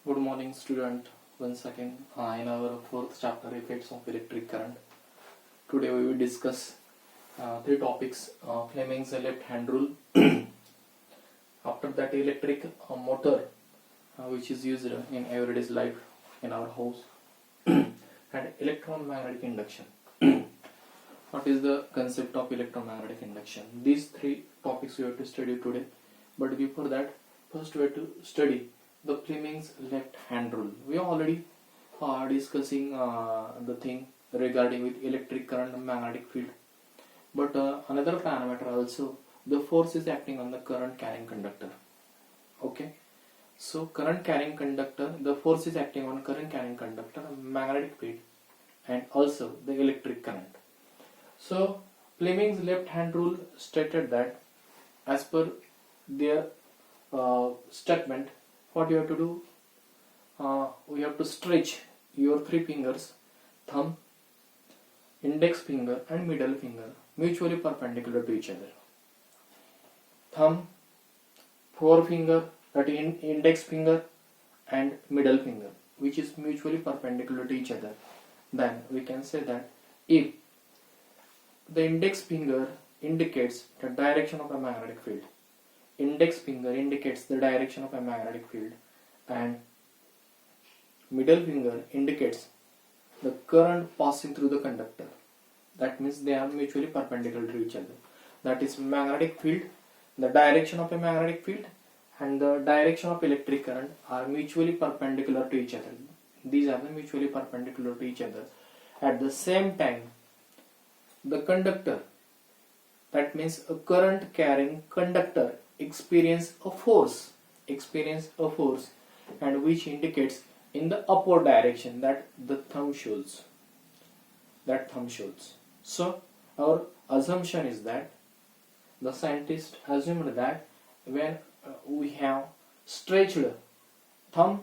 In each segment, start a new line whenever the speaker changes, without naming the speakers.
Good morning, student. Once again, in our fourth chapter, effects of electric current. Today we will discuss three topics: Fleming's left hand rule. After that, electric motor, which is used in everyday's life in our house, and electromagnetic induction. What is the concept of electromagnetic induction? These three topics we have to study today. But before that, first we have to study the Fleming's left hand rule. We are already discussing the thing regarding with electric current and magnetic field. But another parameter also, the force is acting on the current carrying conductor. Okay. So current carrying conductor, the force is acting on current carrying conductor, magnetic field, and also the electric current. So Fleming's left hand rule stated that as per their statement, what you have to do, we have to stretch your three fingers, thumb, index finger and middle finger mutually perpendicular to each other. Thumb, forefinger, that is index finger and middle finger, which is mutually perpendicular to each other. Then we can say that if the index finger indicates the direction of a magnetic field, index finger indicates the direction of a magnetic field, and middle finger indicates the current passing through the conductor. That means they are mutually perpendicular to each other. That is magnetic field, the direction of a magnetic field and the direction of electric current are mutually perpendicular to each other. These are the mutually perpendicular to each other. At the same time, the conductor, that means a current carrying conductor, experience a force and which indicates in the upward direction that the thumb shows. So our assumption is that the scientist assumed that when we have stretched thumb,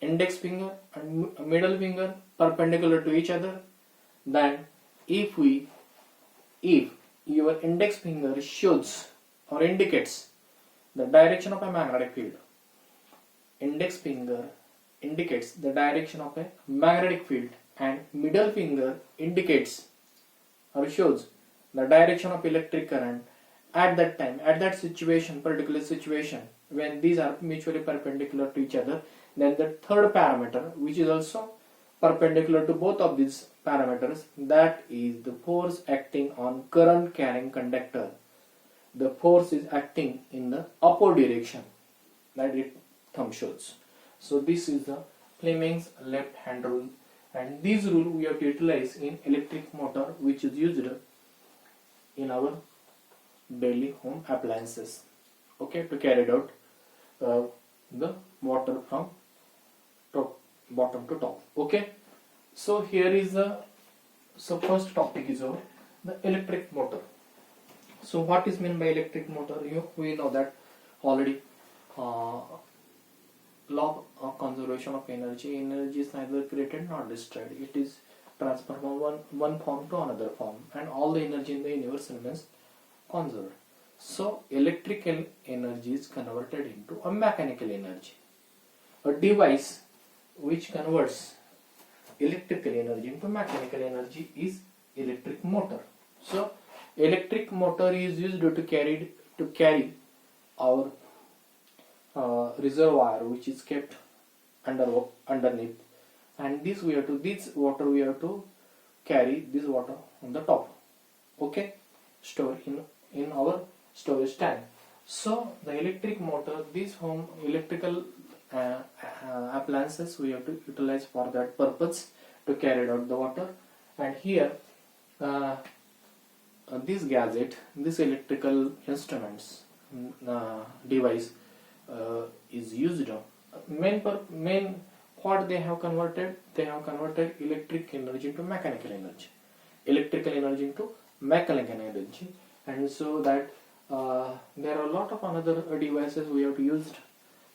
index finger and middle finger perpendicular to each other, then if your index finger shows or indicates the direction of a magnetic field, index finger indicates the direction of a magnetic field and middle finger indicates or shows the direction of electric current, at that time, at that situation, particular situation, when these are mutually perpendicular to each other, then the third parameter, which is also perpendicular to both of these parameters, that is the force acting on current carrying conductor. The force is acting in the upward direction, that it thumb shows. So this is the Fleming's left hand rule, and this rule we have to utilize in electric motor, which is used in our daily home appliances, okay, to carry out the water from top, bottom to top. Okay, so here is the first topic is over, the electric motor. So what is meant by electric motor? We know that already. Law of conservation of energy. Energy is neither created nor destroyed. It is transferred from one form to another form, and all the energy in the universe remains conserved. So electrical energy is converted into a mechanical energy. A device which converts electrical energy into mechanical energy is electric motor. So electric motor is used to carry our reservoir, which is kept underneath, and this water we have to carry this water on the top, okay, store in our storage tank. So the electric motor, these home electrical appliances we have to utilize for that purpose to carry out the water. And here this gadget, this electrical instruments device is used. Main what they have converted electric energy into mechanical energy, and so that there are a lot of another devices we have used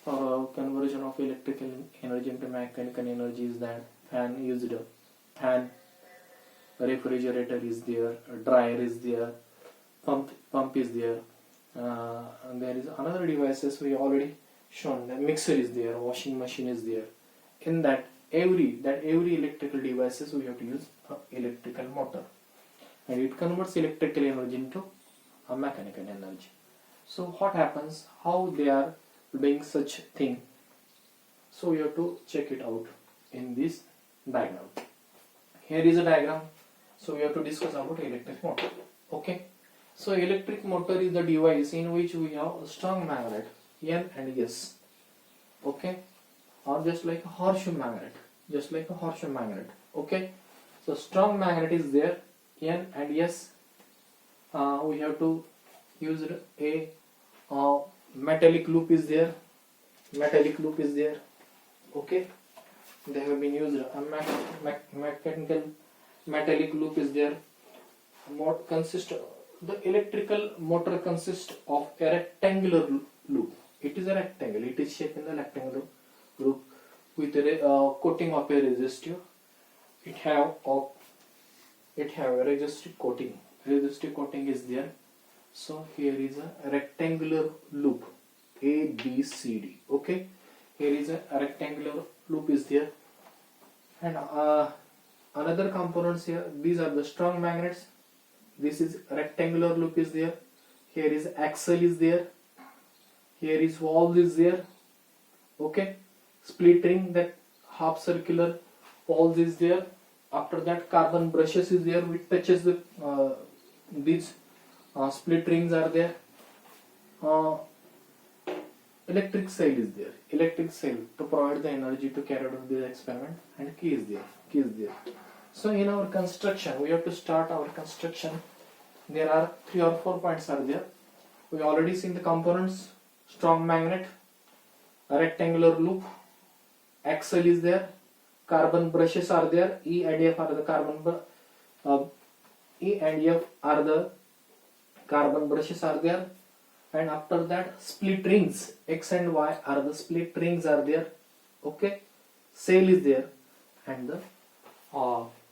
for conversion of electrical energy into mechanical energy. Is that fan used, refrigerator is there, dryer is there, pump is there, and there is another devices we already shown the mixer is there, washing machine is there. In that every electrical devices we have to use a electrical motor, and it converts electrical energy into a mechanical energy. So what happens, how they are doing such thing? So we have to check it out in this diagram. Here is a diagram. So we have to discuss about electric motor. Okay. So electric motor is the device in which we have a strong magnet N and S. Okay. Or just like a horseshoe magnet. Just like a horseshoe magnet. Okay. So strong magnet is there, N and S. We have to use a metallic loop is there. Metallic loop is there. Okay. They have been used a mechanical metallic loop is there. The electrical motor consists of a rectangular loop. It is a rectangle. It is shaped in the rectangular loop with a coating of a resistive. It have a resistive coating. Resistive coating is there. So here is a rectangular loop A, B, C, D. Okay. Here is a rectangular loop is there, and another components here. These are the strong magnets. This is rectangular loop is there. Here is axle is there. Here is valve is there. Okay. Split ring, that half circular valve is there. After that, carbon brushes is there which touches the these split rings are there. Electric cell is there. Electric cell to provide the energy to carry out the experiment, and key is there. Key is there. So in our construction, we have to start our construction. There are 3 or 4 points are there. We already seen the components: strong magnet, a rectangular loop, axle is there, carbon brushes are there. E and F are the carbon brushes are there. And after that, split rings X and Y are the split rings are there. Okay, cell is there, and the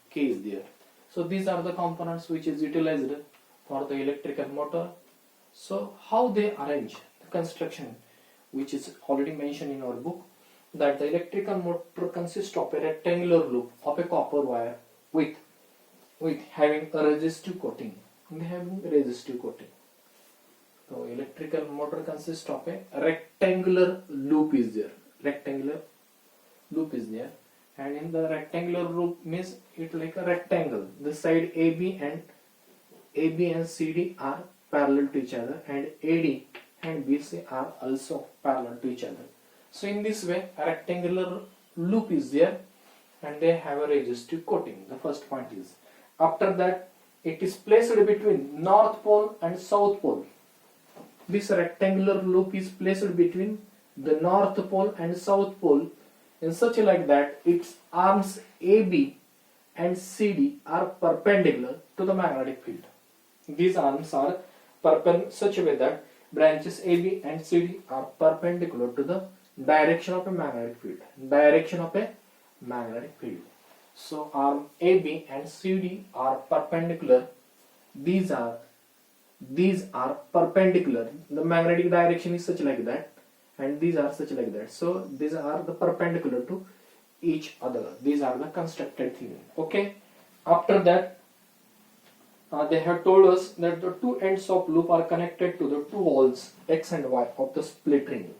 key is there. So these are the components which is utilized for the electrical motor. So how they arrange the construction, which is already mentioned in our book, that the electrical motor consists of a rectangular loop of a copper wire with having a resistive coating. They having resistive coating. So electrical motor consists of a rectangular loop is there. Rectangular loop is there, and in the rectangular loop means it like a rectangle. The side AB and CD are parallel to each other, and AD and BC are also parallel to each other. So in this way, a rectangular loop is there, and they have a resistive coating. The first point is. After that, it is placed between North Pole and South Pole. This rectangular loop is placed between the North Pole and South Pole in such a like that its arms AB and CD are perpendicular to the magnetic field. These arms are such a way that branches AB and CD are perpendicular to the direction of a magnetic field. Direction of a magnetic field. So arm AB and CD are perpendicular. These are perpendicular. The magnetic direction is such like that, and these are such like that. So these are the perpendicular to each other. These are the constructed thing. Okay. After that, they have told us that the 2 ends of loop are connected to the 2 walls X and Y of the split ring.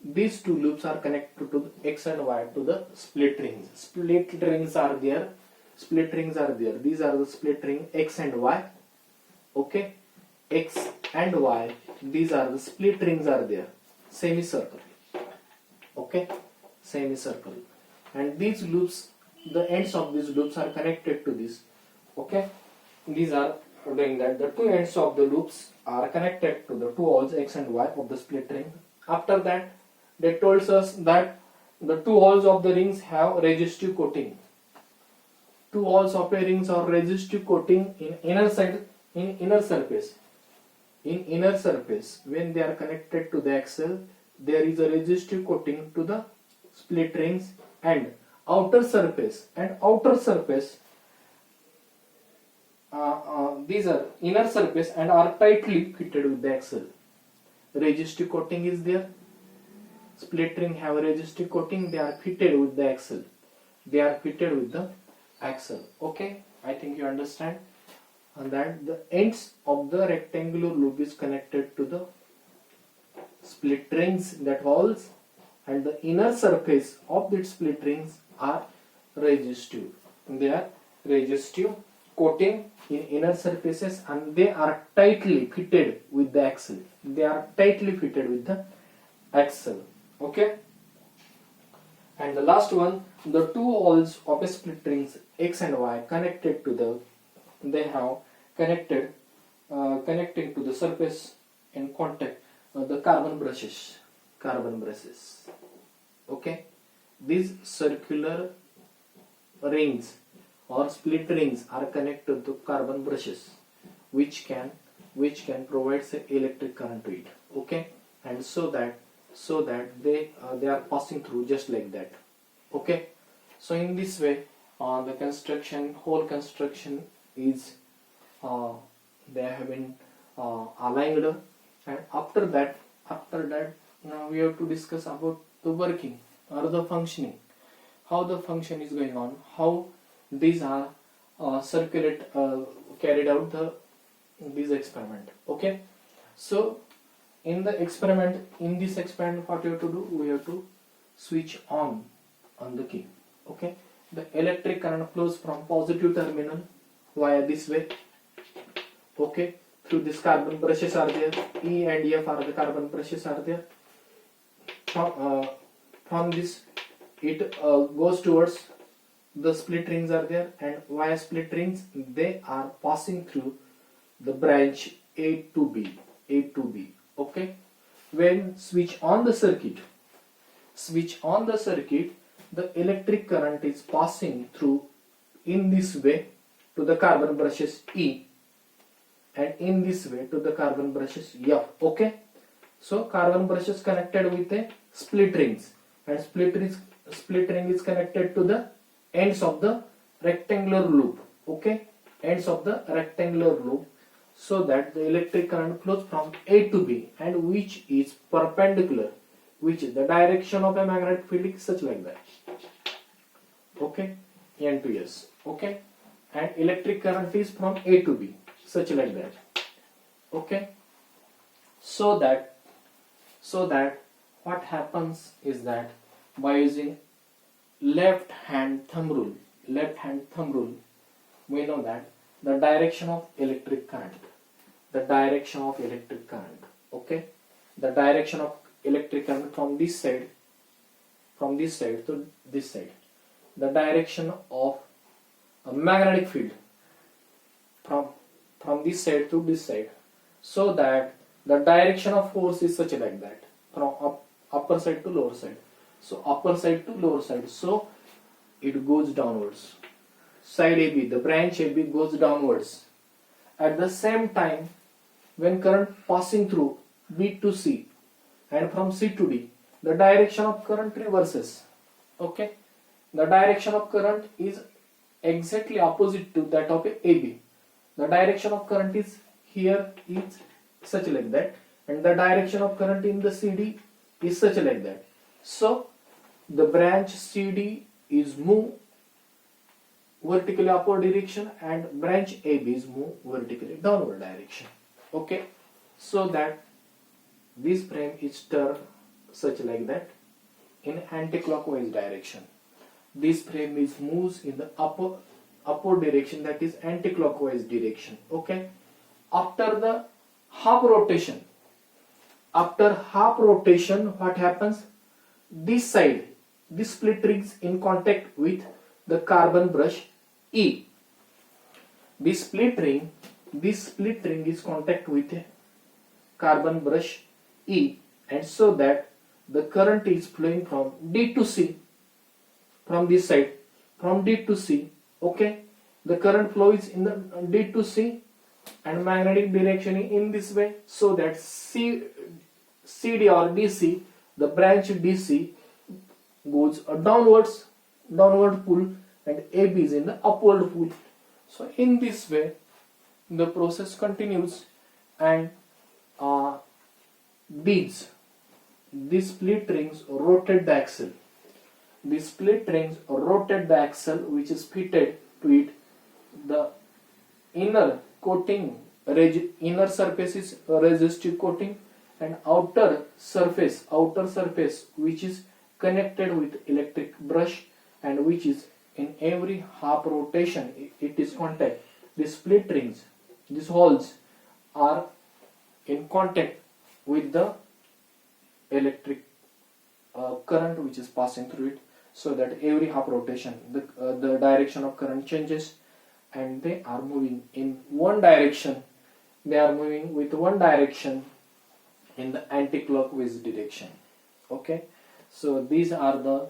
These 2 loops are connected to the X and Y to the split rings. Split rings are there. Split rings are there. These are the split ring X and Y. Okay. X and Y. These are the split rings are there. Semicircle. Okay. Semicircle. And these loops, the ends of these loops are connected to this. Okay. These are doing that. The 2 ends of the loops are connected to the 2 holes X and Y of the split ring. After that, they told us that the 2 holes of the rings have resistive coating. 2 holes of a rings are resistive coating in inner surface. In inner surface, when they are connected to the axle, there is a resistive coating to the split rings, and outer surface these are inner surface and are tightly fitted with the axle. Resistive coating is there. Split ring have a resistive coating. They are fitted with the axle. They are fitted with the axle. Okay, I think you understand. And that the ends of the rectangular loop is connected to the split rings, that holes, and the inner surface of the split rings are resistive. They are resistive coating in inner surfaces and they are tightly fitted with the axle. They are tightly fitted with the axle. Okay. And the last one, the two holes of a split rings X and Y connected to the, they have connected, connecting to the surface in contact the carbon brushes. Okay. These circular rings or split rings are connected to carbon brushes, which can provide say electric current to it. Okay, and so that they are passing through just like that. Okay, so in this way, the whole construction is they have been aligned, and after that now we have to discuss about the working or the functioning, how the function is going on, how these are carried out this experiment. Okay, so in this experiment what we have to do, we have to switch on the key. Okay, the electric current flows from positive terminal via this way. Okay, through this carbon brushes are there, E and F are the carbon brushes are there. From this it goes towards the split rings are there, and via split rings they are passing through the branch A to B. Okay, when switch on the circuit, the electric current is passing through in this way to the carbon brushes E, and in this way to the carbon brushes F. Okay, so carbon brushes connected with a split rings, and split ring is connected to the ends of the rectangular loop. Okay, ends of the rectangular loop, so that the electric current flows from A to B, and which is perpendicular, which is the direction of a magnetic field is such like that. Okay, N to S. Okay, and electric current is from A to B, such like that. Okay, so that what happens is that by using left hand thumb rule, we know that the direction of electric current, okay, the direction of electric current from this side to this side, the direction of a magnetic field from this side to this side, so that the direction of force is such like that, from upper side to lower side. So upper side to lower side, so it goes downwards. Side AB, the branch AB goes downwards. At the same time, when current passing through B to C and from C to D, the direction of current reverses. Okay, the direction of current is exactly opposite to that of AB. The direction of current is here is such like that, and the direction of current in the CD is such like that. So the branch CD is move vertically upward direction, and branch AB is move vertically downward direction. Okay, so that this frame is turned such like that in anti-clockwise direction. This frame is moves in the upward direction, that is anti-clockwise direction. Okay, after the half rotation, what happens? This side, this split rings in contact with the carbon brush E. This split ring is contact with a carbon brush E, and so that the current is flowing from D to C, from this side, from D to C. Okay, the current flow is in the D to C, and magnetic direction in this way, so that CD or DC, the branch DC goes downward pull, and AB is in the upward pull. So in this way the process continues, and uh, these split rings rotate the axle. These split rings rotate the axle which is fitted to it. The inner coating, inner surface is resistive coating, and outer surface which is connected with electric brush, and which is in every half rotation it is contact. The split rings, these holes are in contact with the electric current which is passing through it, so that every half rotation the direction of current changes, and they are moving in one direction. They are moving with one direction in the anti-clockwise direction. Okay, so these are the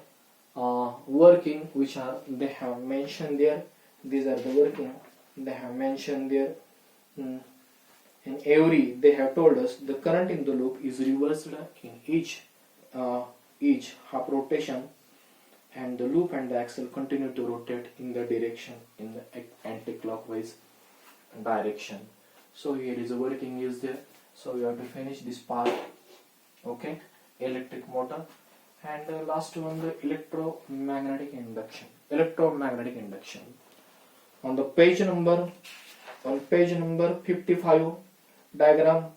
working which are they have mentioned there. These are the working they have mentioned there. In every, they have told us the current in the loop is reversed in each half rotation, and the loop and the axle continue to rotate in the direction in the anti-clockwise direction. So here is a working is there. So we have to finish this part. Okay, electric motor, and the last one, the electromagnetic induction. On the page number 55, diagram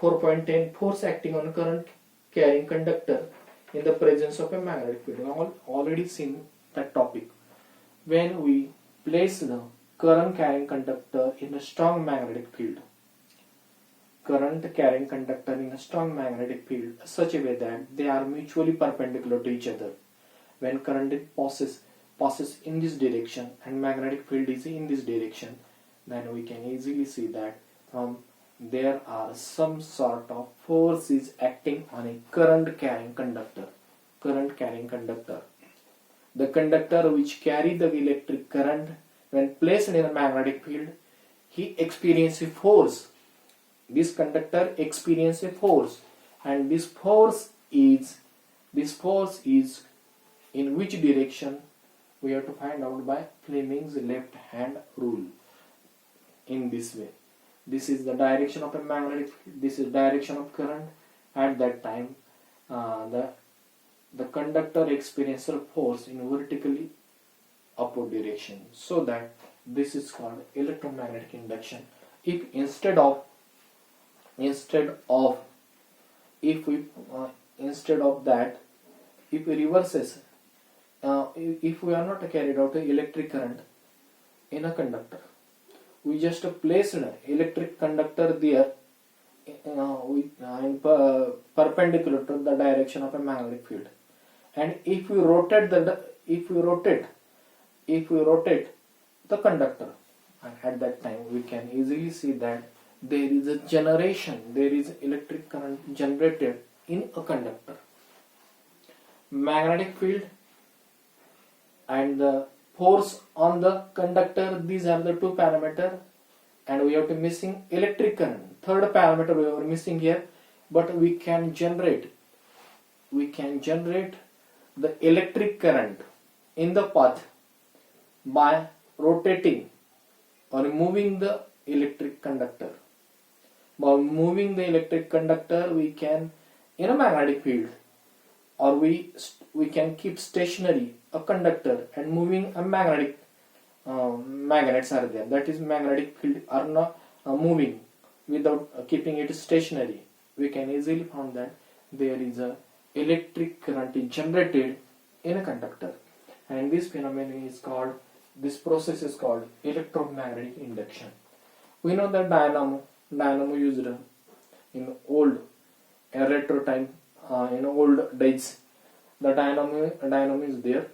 4.10, force acting on current carrying conductor in the presence of a magnetic field. We have already seen that topic. When we place the current carrying conductor in a strong magnetic field, such a way that they are mutually perpendicular to each other. When current passes in this direction and magnetic field is in this direction, then we can easily see that there are some sort of force is acting on a current carrying conductor. The conductor which carry the electric current, when placed in a magnetic field, he experiences a force. This conductor experiences a force, and this force is in which direction? We have to find out by Fleming's left hand rule. In this way, this is the direction of a magnetic field, this is direction of current. At that time, the conductor experiences force in vertically upward direction, so that this is called electromagnetic induction. If instead of that, if we reverses, if we are not carried out an electric current in a conductor, we just placed an electric conductor there perpendicular to the direction of a magnetic field, and if we rotate the conductor, and at that time we can easily see that there is electric current generated in a conductor. Magnetic field and the force on the conductor, these are the two parameters, and we have to missing electric current. Third parameter we are missing here, but we can generate the electric current in the path by rotating or moving the electric conductor. By moving the electric conductor, we can, in a magnetic field, or we can keep stationary a conductor and moving a magnets are there. That is, magnetic field are not moving without keeping it stationary. We can easily find that there is a electric current generated in a conductor, and this phenomenon is called, this process is called electromagnetic induction. We know that dynamo used in old retro time, in old days. The dynamo is there.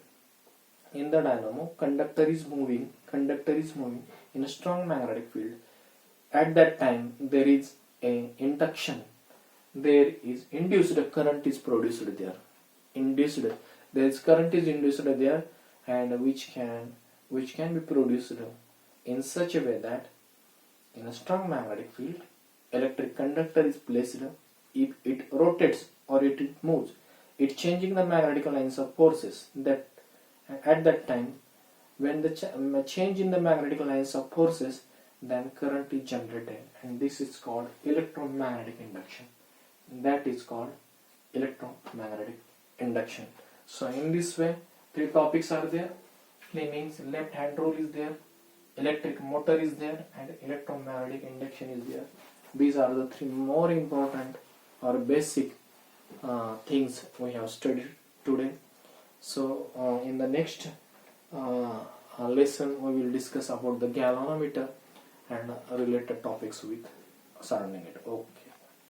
In the dynamo, conductor is moving in a strong magnetic field. At that time, there is a induction. There is induced current is produced there. There is current is induced there, and which can be produced in such a way that in a strong magnetic field, electric conductor is placed. If it rotates or it moves, it changing the magnetic lines of forces. That at that time, when the change in the magnetic lines of forces, then current is generated, and this is called electromagnetic induction. That is called electromagnetic induction. So in this way, three topics are there. Fleming's left hand rule is there, electric motor is there, and electromagnetic induction is there. These are the three more important or basic things we have studied today. So in the next lesson we will discuss about the galvanometer and related topics with surrounding it. Okay.